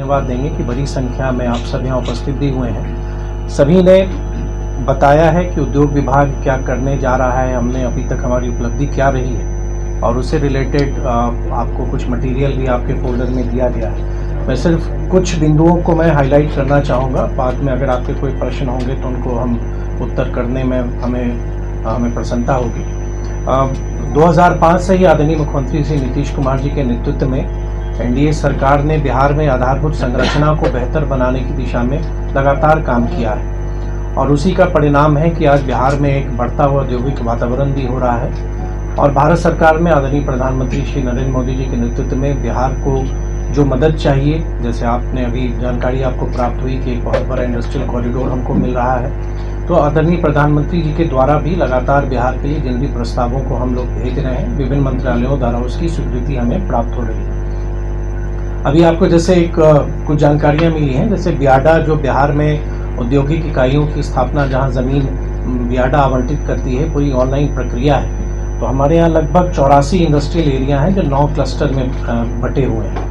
धन्यवाद देंगे कि बड़ी संख्या में आप सब यहाँ उपस्थित भी हुए हैं। सभी ने बताया है कि उद्योग विभाग क्या करने जा रहा है, हमने अभी तक हमारी उपलब्धि क्या रही है और उससे रिलेटेड आपको कुछ मटेरियल भी आपके फोल्डर में दिया गया है। मैं सिर्फ कुछ बिंदुओं को मैं हाईलाइट करना चाहूँगा, बाद में अगर आपके कोई प्रश्न होंगे तो उनको हम उत्तर करने में हमें प्रसन्नता होगी। 2005 से ही आदरणीय मुख्यमंत्री श्री नीतीश कुमार जी के नेतृत्व में एनडीए सरकार ने बिहार में आधारभूत संरचना को बेहतर बनाने की दिशा में लगातार काम किया है और उसी का परिणाम है कि आज बिहार में एक बढ़ता हुआ औद्योगिक वातावरण भी हो रहा है। और भारत सरकार में आदरणीय प्रधानमंत्री श्री नरेंद्र मोदी जी के नेतृत्व में बिहार को जो मदद चाहिए, जैसे आपने अभी जानकारी आपको प्राप्त हुई कि एक बहुत बड़ा इंडस्ट्रियल कॉरिडोर हमको मिल रहा है, तो आदरणीय प्रधानमंत्री जी के द्वारा भी लगातार बिहार के लिए जिन भी प्रस्तावों को हम लोग भेज रहे हैं विभिन्न मंत्रालयों द्वारा उसकी स्वीकृति हमें प्राप्त हो रही है। अभी आपको जैसे कुछ जानकारियां मिली हैं, जैसे बियाडा जो बिहार में औद्योगिक इकाइयों की स्थापना, जहां ज़मीन बियाडा आवंटित करती है, पूरी ऑनलाइन प्रक्रिया है। तो हमारे यहाँ लगभग 84 इंडस्ट्रियल एरिया हैं जो 9 क्लस्टर में बटे हुए हैं।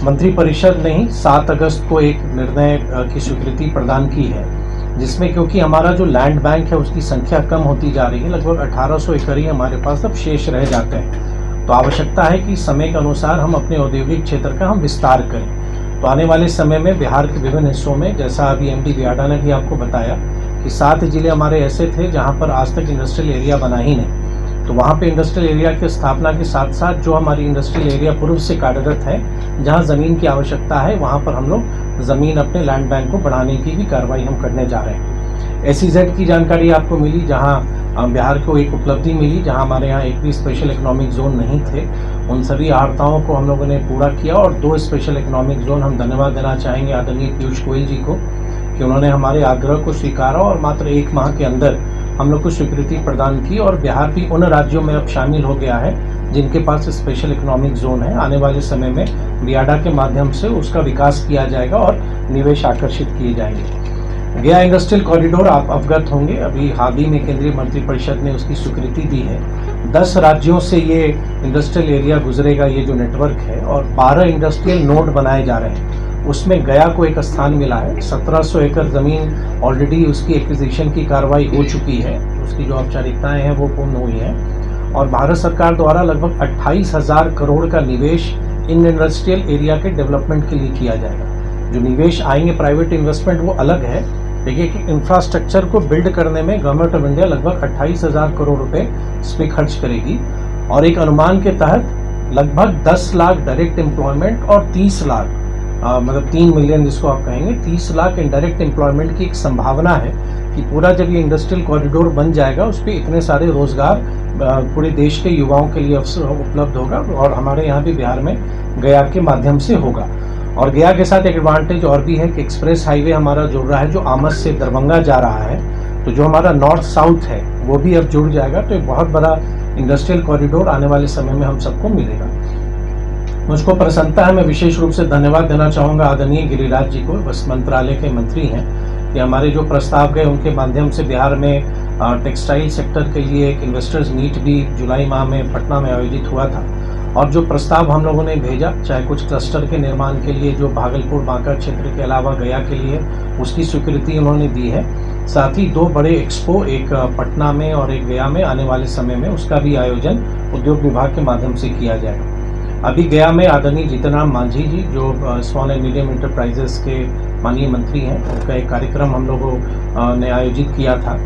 मंत्रिपरिषद ने ही 7 अगस्त को एक निर्णय की स्वीकृति प्रदान की है, जिसमें क्योंकि हमारा जो लैंड बैंक है उसकी संख्या कम होती जा रही है, लगभग 1800 एकड़ ही हमारे पास अब शेष रह जाते हैं। तो आवश्यकता है कि समय के अनुसार हम अपने औद्योगिक क्षेत्र का हम विस्तार करें। तो आने वाले समय में बिहार के विभिन्न हिस्सों में, जैसा अभी एमडी बियाडा ने भी आपको बताया कि 7 जिले हमारे ऐसे थे जहां पर आज तक इंडस्ट्रियल एरिया बना ही नहीं, तो वहां पे इंडस्ट्रियल एरिया की स्थापना के साथ साथ जो हमारी इंडस्ट्रियल एरिया पूर्व से कार्यरत है, जहां ज़मीन की आवश्यकता है, वहां पर हम लोग ज़मीन अपने लैंड बैंक को बढ़ाने की भी कार्रवाई हम करने जा रहे हैं। SEZ की जानकारी आपको मिली, जहां बिहार को एक उपलब्धि मिली, जहां हमारे यहाँ एक भी स्पेशल इकोनॉमिक जोन नहीं थे, उन सभी आर्ताओं को हम लोगों ने पूरा किया और 2 स्पेशल इकोनॉमिक जोन हम धन्यवाद देना चाहेंगे आदरणीय पीयूष गोयल जी को कि उन्होंने हमारे आग्रह को स्वीकारा और मात्र 1 माह के अंदर हम लोग को स्वीकृति प्रदान की और बिहार भी उन राज्यों में अब शामिल हो गया है जिनके पास स्पेशल इकोनॉमिक जोन है। आने वाले समय में बियाडा के माध्यम से उसका विकास किया जाएगा और निवेश आकर्षित किए जाएंगे। गया इंडस्ट्रियल कॉरिडोर आप अवगत होंगे, अभी हाल ही में केंद्रीय मंत्रिपरिषद ने उसकी स्वीकृति दी है। 10 राज्यों से ये इंडस्ट्रियल एरिया गुजरेगा, ये जो नेटवर्क है, और 12 इंडस्ट्रियल नोड बनाए जा रहे हैं। उसमें गया को एक स्थान मिला है। 1700 एकड़ ज़मीन ऑलरेडी उसकी एक्विजिशन की कार्रवाई हो चुकी है, उसकी जो औपचारिकताएं हैं वो पूर्ण हुई हैं और भारत सरकार द्वारा लगभग 28,000 करोड़ का निवेश इन इंडस्ट्रियल एरिया के डेवलपमेंट के लिए किया जाएगा। जो निवेश आएंगे प्राइवेट इन्वेस्टमेंट वो अलग है, देखिए कि इंफ्रास्ट्रक्चर को बिल्ड करने में गवर्नमेंट ऑफ इंडिया लगभग 28,000 करोड़ रुपए इस पर खर्च करेगी और एक अनुमान के तहत लगभग 10 लाख डायरेक्ट एम्प्लॉयमेंट और 30 लाख मतलब 3 मिलियन जिसको आप कहेंगे, 30 लाख इनडायरेक्ट एम्प्लॉयमेंट की एक संभावना है कि पूरा जब ये इंडस्ट्रियल कॉरिडोर बन जाएगा उस पर इतने सारे रोजगार पूरे देश के युवाओं के लिए अवसर उपलब्ध होगा और हमारे यहाँ भी बिहार में गया के माध्यम से होगा। और गया के साथ एक एडवांटेज और भी है कि एक्सप्रेस हाईवे हमारा जुड़ रहा है जो आमस से दरभंगा जा रहा है, तो जो हमारा नॉर्थ साउथ है वो भी अब जुड़ जाएगा। तो एक बहुत बड़ा इंडस्ट्रियल कॉरिडोर आने वाले समय में हम सबको मिलेगा। मुझको प्रसन्नता है, मैं विशेष रूप से धन्यवाद देना चाहूँगा आदरणीय गिरिराज जी को, वस्त्र मंत्रालय के मंत्री हैं, कि हमारे जो प्रस्ताव गए उनके माध्यम से बिहार में टेक्सटाइल सेक्टर के लिए एक इन्वेस्टर्स मीट भी जुलाई माह में पटना में आयोजित हुआ था और जो प्रस्ताव हम लोगों ने भेजा, चाहे कुछ क्लस्टर के निर्माण के लिए जो भागलपुर बांका क्षेत्र के अलावा गया के लिए, उसकी स्वीकृति उन्होंने दी है। साथ ही 2 बड़े एक्सपो, एक पटना में और एक गया में आने वाले समय में उसका भी आयोजन उद्योग विभाग के माध्यम से किया जाएगा। अभी गया में आदरणीय जीतनराम मांझी जी जो स्मॉल एंड मीडियम एंटरप्राइजेस के माननीय मंत्री हैं, उनका एक कार्यक्रम हम लोगों ने आयोजित किया था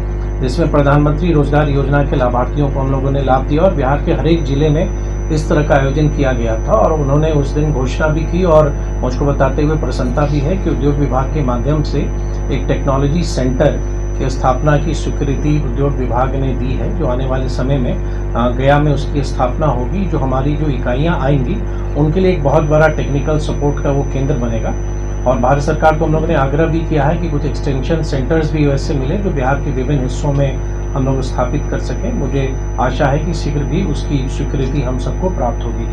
जिसमें प्रधानमंत्री रोजगार योजना के लाभार्थियों को हम लोगों ने लाभ दिया और बिहार के हर एक जिले में इस तरह का आयोजन किया गया था और उन्होंने उस दिन घोषणा भी की और मुझको बताते हुए प्रसन्नता भी है कि उद्योग विभाग के माध्यम से एक टेक्नोलॉजी सेंटर की स्थापना की स्वीकृति उद्योग विभाग ने दी है, जो आने वाले समय में गया में उसकी स्थापना होगी। जो हमारी जो इकाइयाँ आएंगी उनके लिए एक बहुत बड़ा टेक्निकल सपोर्ट का वो केंद्र बनेगा और भारत सरकार को हम लोगों ने आग्रह भी किया है कि कुछ एक्सटेंशन सेंटर्स भी वैसे मिले जो बिहार के विभिन्न हिस्सों में हम लोग स्थापित कर सकें। मुझे आशा है कि शीघ्र भी उसकी स्वीकृति हम सबको प्राप्त होगी।